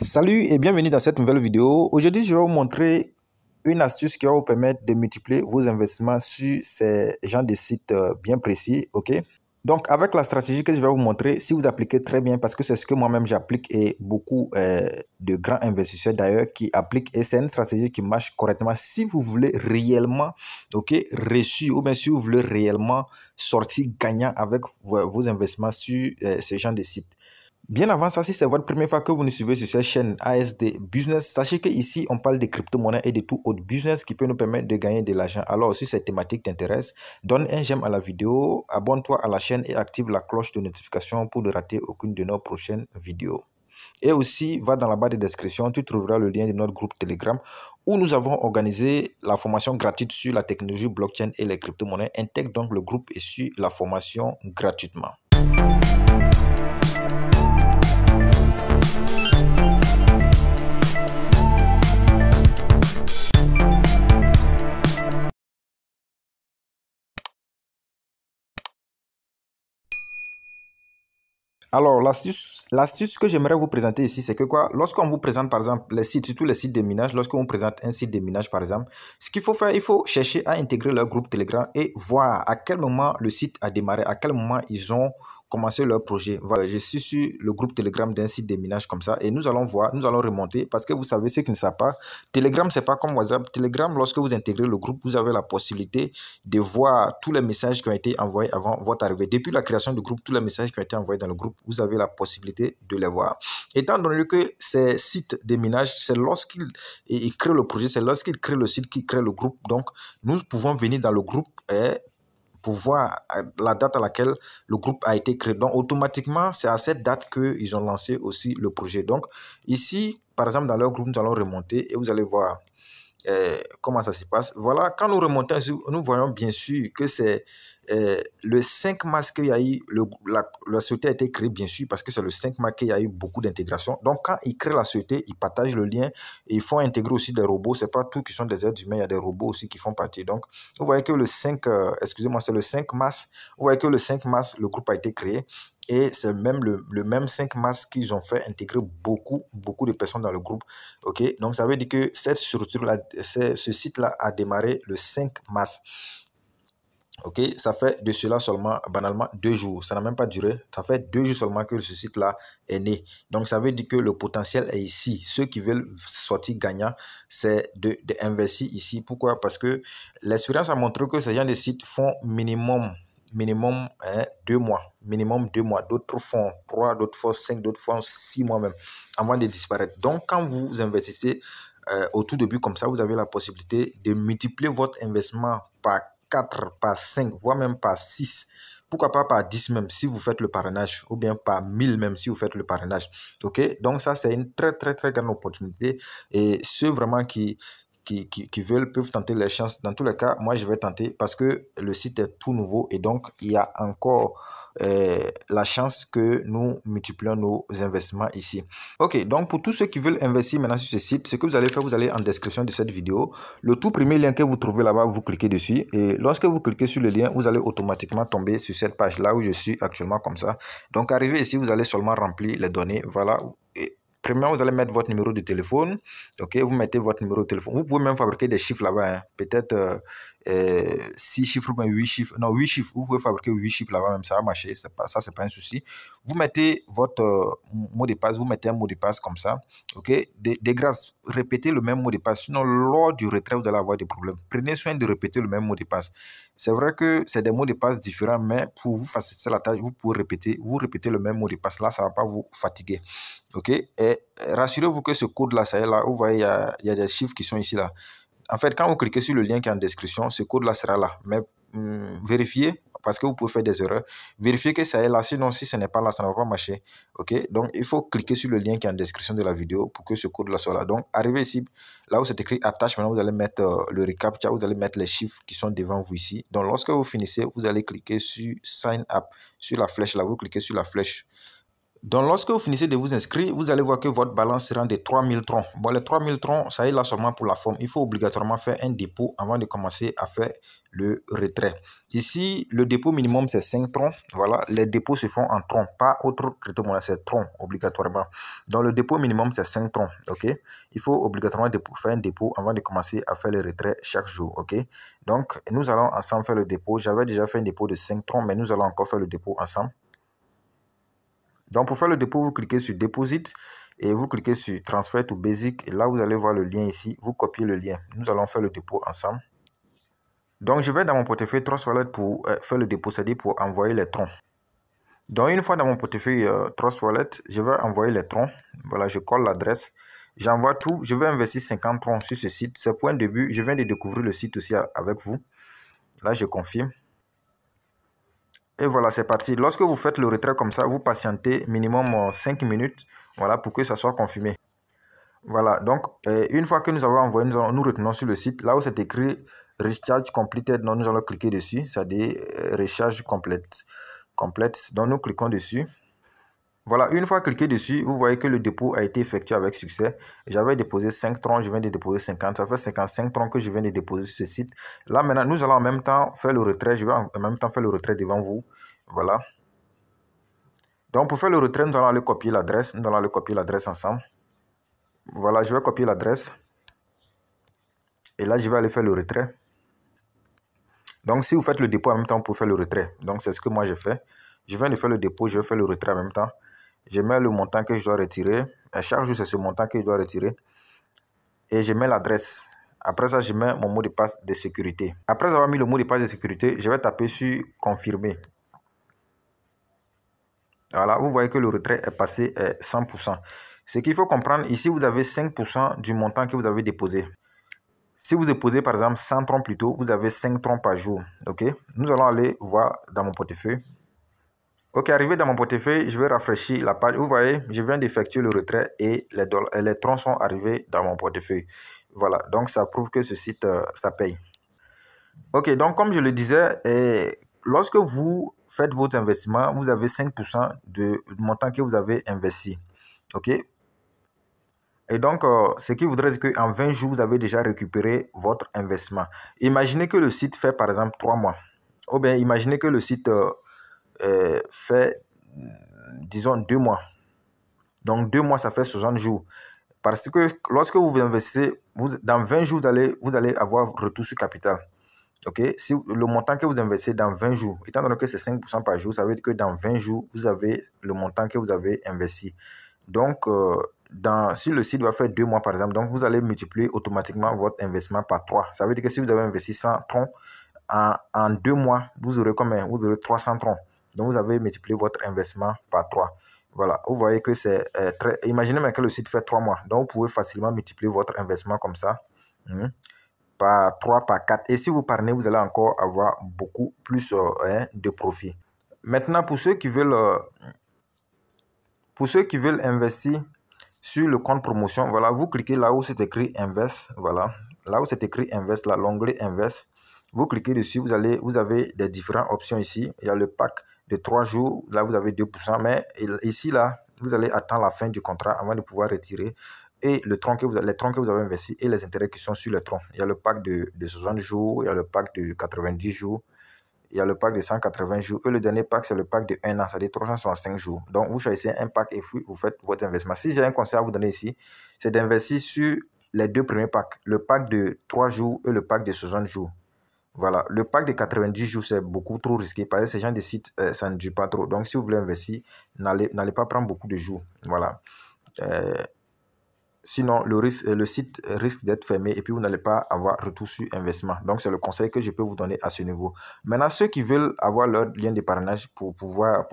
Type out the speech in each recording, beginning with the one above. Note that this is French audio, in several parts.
Salut et bienvenue dans cette nouvelle vidéo. Aujourd'hui, je vais vous montrer une astuce qui va vous permettre de multiplier vos investissements sur ces genres de sites bien précis. Ok? Donc, avec la stratégie que je vais vous montrer, si vous appliquez très bien, parce que c'est ce que moi-même j'applique et beaucoup de grands investisseurs d'ailleurs qui appliquent, et c'est une stratégie qui marche correctement. Si vous voulez réellement, ok, réussir, ou bien si vous voulez réellement sortir gagnant avec vos investissements sur ce genre de sites. Bien avant ça, si c'est votre première fois que vous nous suivez sur cette chaîne ASD Business, sachez qu'ici, on parle de crypto-monnaies et de tout autre business qui peut nous permettre de gagner de l'argent. Alors, si cette thématique t'intéresse, donne un j'aime à la vidéo, abonne-toi à la chaîne et active la cloche de notification pour ne rater aucune de nos prochaines vidéos. Et aussi, va dans la barre de description, tu trouveras le lien de notre groupe Telegram où nous avons organisé la formation gratuite sur la technologie blockchain et les crypto-monnaies. Intègre donc le groupe et suis la formation gratuitement. Alors, l'astuce que j'aimerais vous présenter ici, c'est que quoi, lorsqu'on vous présente par exemple les sites, surtout les sites de minage, lorsqu'on vous présente un site de minage par exemple, ce qu'il faut faire, il faut chercher à intégrer leur groupe Telegram et voir à quel moment le site a démarré, à quel moment ils ont commencé leur projet. Voilà, je suis sur le groupe Telegram d'un site de minage comme ça et nous allons voir, nous allons remonter parce que vous savez, ceux qui ne savent pas, Telegram, c'est pas comme WhatsApp. Telegram, lorsque vous intégrez le groupe, vous avez la possibilité de voir tous les messages qui ont été envoyés avant votre arrivée. Depuis la création du groupe, tous les messages qui ont été envoyés dans le groupe, vous avez la possibilité de les voir. Étant donné que ces sites de minage, c'est lorsqu'ils créent le projet, c'est lorsqu'ils créent le site qu'ils créent le groupe. Donc, nous pouvons venir dans le groupe et pour voir la date à laquelle le groupe a été créé. Donc, automatiquement, c'est à cette date qu'ils ont lancé aussi le projet. Donc, ici, par exemple, dans leur groupe, nous allons remonter et vous allez voir comment ça se passe. Voilà, quand nous remontons, nous voyons bien sûr que c'est le 5 mars qu'il y a eu, la société a été créée bien sûr parce que c'est le 5 mars qu'il y a eu beaucoup d'intégration. Donc quand ils créent la société, ils partagent le lien et ils font intégrer aussi des robots. C'est pas tout qui sont des êtres humains, il y a des robots aussi qui font partie. Donc vous voyez que le 5, excusez-moi, c'est le 5 mars, vous voyez que le 5 mars, le groupe a été créé. Et c'est même le même 5 mars qu'ils ont fait intégrer beaucoup de personnes dans le groupe. Ok, donc ça veut dire que cette structure-là, ce site-là a démarré le 5 mars. Ok, ça fait de cela seulement, banalement, 2 jours. Ça n'a même pas duré. Ça fait 2 jours seulement que ce site-là est né. Donc, ça veut dire que le potentiel est ici. Ceux qui veulent sortir gagnant, c'est d'investir ici. Pourquoi? Parce que l'expérience a montré que ces gens de sites font minimum 2 mois. Minimum 2 mois. D'autres font 3, d'autres font 5, d'autres font 6 mois même avant de disparaître. Donc, quand vous investissez au tout début comme ça, vous avez la possibilité de multiplier votre investissement par 4, par 5, voire même par 6. Pourquoi pas par 10 même si vous faites le parrainage, ou bien par 1000 même si vous faites le parrainage. Ok, donc ça c'est une très grande opportunité et ceux vraiment qui veulent peuvent tenter les chances. Dans tous les cas, moi je vais tenter parce que le site est tout nouveau et donc il y a encore la chance que nous multiplions nos investissements ici. Ok, donc pour tous ceux qui veulent investir maintenant sur ce site, ce que vous allez faire, vous allez en description de cette vidéo. Le tout premier lien que vous trouvez là-bas, vous cliquez dessus et lorsque vous cliquez sur le lien, vous allez automatiquement tomber sur cette page là où je suis actuellement comme ça. Donc arrivé ici, vous allez seulement remplir les données. Voilà. Et premièrement, vous allez mettre votre numéro de téléphone. Ok, vous mettez votre numéro de téléphone. Vous pouvez même fabriquer des chiffres là-bas. Hein. Peut-être 6 chiffres, ou 8 chiffres. Non, 8 chiffres. Vous pouvez fabriquer 8 chiffres là-bas, même ça va marcher. Ça, c'est pas un souci. Vous mettez votre mot de passe. Vous mettez un mot de passe comme ça. Ok, de grâce, répétez le même mot de passe. Sinon, lors du retrait, vous allez avoir des problèmes. Prenez soin de répéter le même mot de passe. C'est vrai que c'est des mots de passe différents, mais pour vous faciliter la tâche, vous pouvez répéter le même mot de passe. Là, ça ne va pas vous fatiguer. Ok, et rassurez-vous que ce code-là, ça est là. Vous voyez, il y a des chiffres qui sont ici là. En fait, quand vous cliquez sur le lien qui est en description, ce code-là sera là. Mais vérifiez, parce que vous pouvez faire des erreurs. Vérifiez que ça est là. Sinon, si ce n'est pas là, ça ne va pas marcher. Ok, donc il faut cliquer sur le lien qui est en description de la vidéo pour que ce code-là soit là. Donc, arrivez ici, là où c'est écrit attache, maintenant vous allez mettre le recaptcha, vous allez mettre les chiffres qui sont devant vous ici. Donc, lorsque vous finissez, vous allez cliquer sur sign up, sur la flèche là. Vous cliquez sur la flèche. Donc, lorsque vous finissez de vous inscrire, vous allez voir que votre balance sera de 3000 troncs. Bon, les 3000 troncs, ça est là seulement pour la forme. Il faut obligatoirement faire un dépôt avant de commencer à faire le retrait. Ici, le dépôt minimum, c'est 5 troncs. Voilà, les dépôts se font en troncs, pas autre crypto-monnaie, c'est troncs obligatoirement. Donc, le dépôt minimum, c'est 5 troncs, ok? Il faut obligatoirement faire un dépôt avant de commencer à faire le retrait chaque jour, ok? Donc, nous allons ensemble faire le dépôt. J'avais déjà fait un dépôt de 5 troncs, mais nous allons encore faire le dépôt ensemble. Donc, pour faire le dépôt, vous cliquez sur Deposit et vous cliquez sur Transfer to Basic. Et là, vous allez voir le lien ici. Vous copiez le lien. Nous allons faire le dépôt ensemble. Donc, je vais dans mon portefeuille Trust Wallet pour faire le dépôt, c'est-à-dire pour envoyer les troncs. Donc, une fois dans mon portefeuille Trust Wallet, je vais envoyer les troncs. Voilà, je colle l'adresse. J'envoie tout. Je vais investir 50 troncs sur ce site. C'est pour un début. Je viens de découvrir le site aussi avec vous. Là, je confirme. Et voilà, c'est parti. Lorsque vous faites le retrait comme ça, vous patientez minimum 5 minutes, voilà, pour que ça soit confirmé. Voilà, donc une fois que nous avons envoyé, nous retournons sur le site. Là où c'est écrit Recharge Completed, nous allons cliquer dessus, c'est-à-dire Recharge Complete. Donc nous cliquons dessus. Voilà, une fois cliqué dessus, vous voyez que le dépôt a été effectué avec succès. J'avais déposé 5 troncs, je viens de déposer 50. Ça fait 55 troncs que je viens de déposer sur ce site. Là, maintenant, nous allons en même temps faire le retrait. Je vais en même temps faire le retrait devant vous. Voilà. Donc, pour faire le retrait, nous allons aller copier l'adresse. Nous allons aller copier l'adresse ensemble. Voilà, je vais copier l'adresse. Et là, je vais aller faire le retrait. Donc, si vous faites le dépôt en même temps pour faire le retrait. Donc, c'est ce que moi, j'ai fait. Je viens de faire le dépôt, je vais faire le retrait en même temps. Je mets le montant que je dois retirer. À chaque jour, c'est ce montant que je dois retirer. Et je mets l'adresse. Après ça, je mets mon mot de passe de sécurité. Après avoir mis le mot de passe de sécurité, je vais taper sur confirmer. Voilà, vous voyez que le retrait est passé à 100%. Ce qu'il faut comprendre, ici, vous avez 5% du montant que vous avez déposé. Si vous déposez, par exemple, 100 troncs plus tôt, vous avez 5 troncs par jour. OK? Nous allons aller voir dans mon portefeuille. Ok, arrivé dans mon portefeuille, je vais rafraîchir la page. Vous voyez, je viens d'effectuer le retrait et les troncs sont arrivés dans mon portefeuille. Voilà, donc ça prouve que ce site, ça paye. Ok, donc comme je le disais, lorsque vous faites votre investissement, vous avez 5% du montant que vous avez investi. Ok? Et donc, ce qui voudrait dire qu'en 20 jours, vous avez déjà récupéré votre investissement. Imaginez que le site fait par exemple 3 mois. Ou bien imaginez que le site fait, disons, 2 mois. Donc, 2 mois, ça fait 60 jours. Parce que lorsque vous investissez, dans 20 jours, vous allez avoir retour sur capital. OK? Si le montant que vous investissez dans 20 jours, étant donné que c'est 5% par jour, ça veut dire que dans 20 jours, vous avez le montant que vous avez investi. Donc, si le site va faire 2 mois, par exemple, donc vous allez multiplier automatiquement votre investissement par 3. Ça veut dire que si vous avez investi 100 troncs, en 2 mois, vous aurez combien? Vous aurez 300 troncs. Donc, vous avez multiplié votre investissement par 3. Voilà, vous voyez que c'est très... Imaginez même que le site fait 3 mois. Donc, vous pouvez facilement multiplier votre investissement comme ça. Par 3, par 4. Et si vous parlez, vous allez encore avoir beaucoup plus de profit. Maintenant, pour ceux qui veulent investir sur le compte promotion, voilà, vous cliquez là où c'est écrit Invest. Voilà, là où c'est écrit Invest, là, l'onglet Invest. Vous cliquez dessus, vous avez des différentes options ici. Il y a le pack de 3 jours, là vous avez 2%, mais ici, là, vous allez attendre la fin du contrat avant de pouvoir retirer et les troncs que vous avez investis et les intérêts qui sont sur les troncs. Il y a le pack de 60 jours, il y a le pack de 90 jours, il y a le pack de 180 jours et le dernier pack, c'est le pack de 1 an, c'est-à-dire 365 jours. Donc, vous choisissez un pack et puis vous faites votre investissement. Si j'ai un conseil à vous donner ici, c'est d'investir sur les 2 premiers packs, le pack de 3 jours et le pack de 60 jours. Voilà, le pack de 90 jours, c'est beaucoup trop risqué parce que ces gens de sites, ça ne dure pas trop. Donc, si vous voulez investir, n'allez pas prendre beaucoup de jours. Voilà. Sinon, le site risque d'être fermé et puis vous n'allez pas avoir retour sur investissement. Donc, c'est le conseil que je peux vous donner à ce niveau. Maintenant, ceux qui veulent avoir leur lien de parrainage pour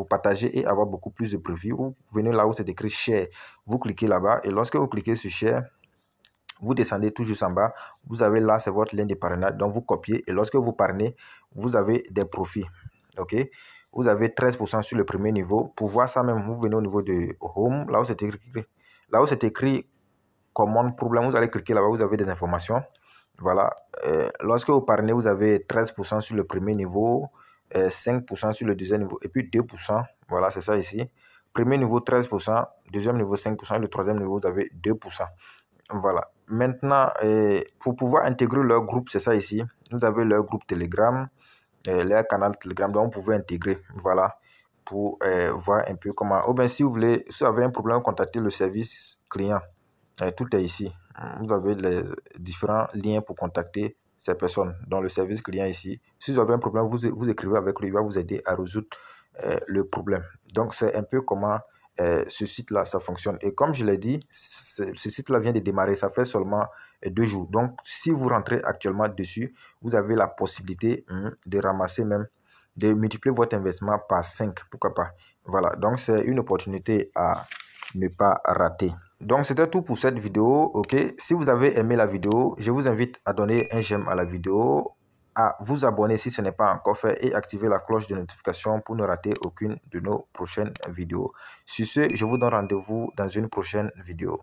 partager et avoir beaucoup plus de profit, vous venez là où c'est écrit Share. Vous cliquez là-bas et lorsque vous cliquez sur Share, vous descendez tout juste en bas. Vous avez là, c'est votre lien de parrainage. Donc, vous copiez et lorsque vous parrainez, vous avez des profits. OK? Vous avez 13% sur le premier niveau. Pour voir ça même, vous venez au niveau de Home, là où c'est écrit. Là où c'est écrit Common Problème, vous allez cliquer là-bas, vous avez des informations. Voilà. Lorsque vous parrainez, vous avez 13% sur le premier niveau, 5% sur le deuxième niveau et puis 2%. Voilà, c'est ça ici. Premier niveau 13%, deuxième niveau 5% et le troisième niveau vous avez 2%. Voilà. Maintenant, pour pouvoir intégrer leur groupe, c'est ça ici. Vous avez leur groupe Telegram, leur canal Telegram, donc vous pouvez intégrer. Voilà. Pour voir un peu comment. Ou bien si vous voulez, si vous avez un problème, contactez le service client. Tout est ici. Vous avez les différents liens pour contacter ces personnes dans le service client ici. Si vous avez un problème, vous écrivez avec lui, il va vous aider à résoudre le problème. Donc, c'est un peu comment ce site-là, ça fonctionne. Et comme je l'ai dit, ce site-là vient de démarrer, ça fait seulement 2 jours. Donc, si vous rentrez actuellement dessus, vous avez la possibilité de ramasser même, de multiplier votre investissement par 5, pourquoi pas. Voilà, donc c'est une opportunité à ne pas rater. Donc, c'était tout pour cette vidéo. Ok, si vous avez aimé la vidéo, je vous invite à donner un j'aime à la vidéo, à vous abonner si ce n'est pas encore fait et activer la cloche de notification pour ne rater aucune de nos prochaines vidéos. Sur ce, je vous donne rendez-vous dans une prochaine vidéo.